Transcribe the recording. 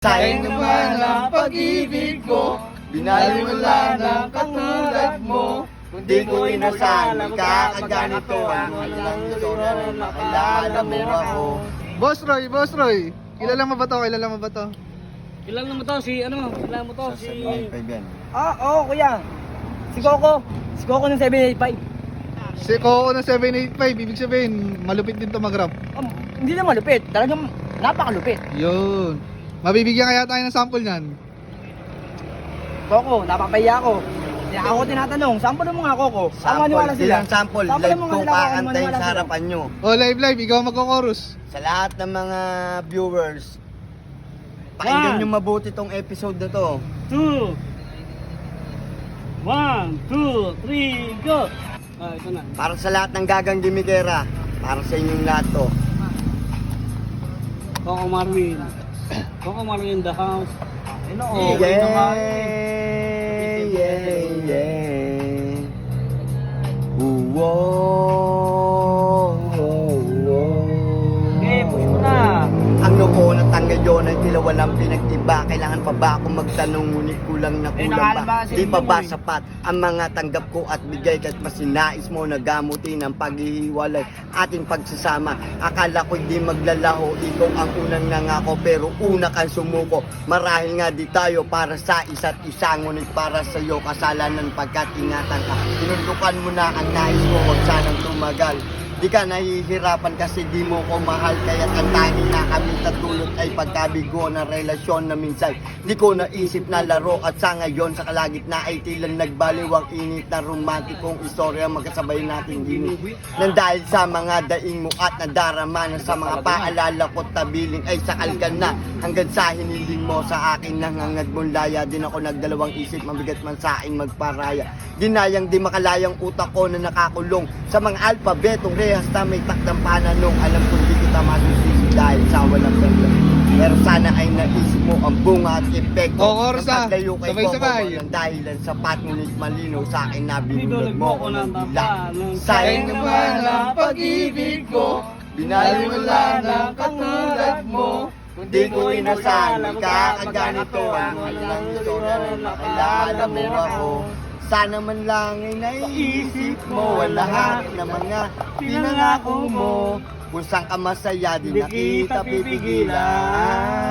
Sayang naman ang pag-ibig ko, binaliwala ng katulad mo. Kung di ko inasal, magkakaganito. Ano lang ito na makilala mo ako. Boss Roy, kilala mo ba to? Kilala mo to, kilala mo to, Oo, kuya. Si Coco ng 785. Si Coco ng 785, ibig sabihin, malupit din to mag-rap. Hindi na malupit, talagang napakalupit. Yun. Mabibigyan kaya tayo ng sample niyan. Coco, napapahiya ako. Kaya ako tinatanong, sample mo nga Coco. Maniwala sila. Sample, Sample live mo nga kong sila, kakantay maniwala sa sila. harapan nyo. Oh, live, ikaw magko-chorus. Sa lahat ng mga viewers, pakinggan nyo mabuti tong episode na to. 2 1, 2, 3, go! Ito na. Para sa lahat ng gagang gimikera, para sa inyong lahat to. Coco Marvin in the house. Yeah. Okay, push mo na. Ang noo ng tanggal yun ay tila walang pinagtiba. Kailangan pa ba akong magtanong, ngunit kulang na kulang nakakalaba ba? kasi Di pa yun ba mo eh. sapat ang mga tanggap ko at bigay? Kahit masinais mo na gamutin ang paghihiwalay ating pagsasama. Akala ko'y di maglalaho, ikaw ang unang nangako, pero una kang sumuko. Marahil nga di tayo para sa isa't isa, ngunit para sa'yo kasalanan pagkat ingatan ka. Pinundukan mo na ang nais mo, huwag sanang tumagal. Di ka nahihirapan kasi di mo ko mahal, kaya't ang tanging na kami tatulot ay pagkabigo ng relasyon na minsan di ko naisip na laro. At sa ngayon sa kalagitnaan ay tilang nagbaliwang init na romantikong istorya magkasabay nating ginit. Nang dahil sa mga daing mo at nadarama na sa mga paalala ko tabiling ay sakal ka na. Hanggang sa hiniling mo sa akin nangangad mong laya, din ako nagdalawang isip, mabigat man sa akin magparaya. Dinayang di makalayang utak ko na nakakulong sa mga alpabetong rehas na may takdang pananong. Alam kong di kita masusisi dahil sa walang problem, pero sana ay naisip mo ang bunga at epekto. Chorus na. Paglayo kay Sabay-sabay. Coco ng dahilan sapat, ngunit malinaw sa akin na binulog mo ko ng bila. Sayang Sayang naman ang pag-ibig ko, binaliwala ng katulad mo. kung di ko inasal, magkakaganito. Ano lang ito na makilala mo ako. Sana man lang ay naiisip mo ang lahat ng mga pinangako mo. Kung saan ka masaya, di na kita pipigilan.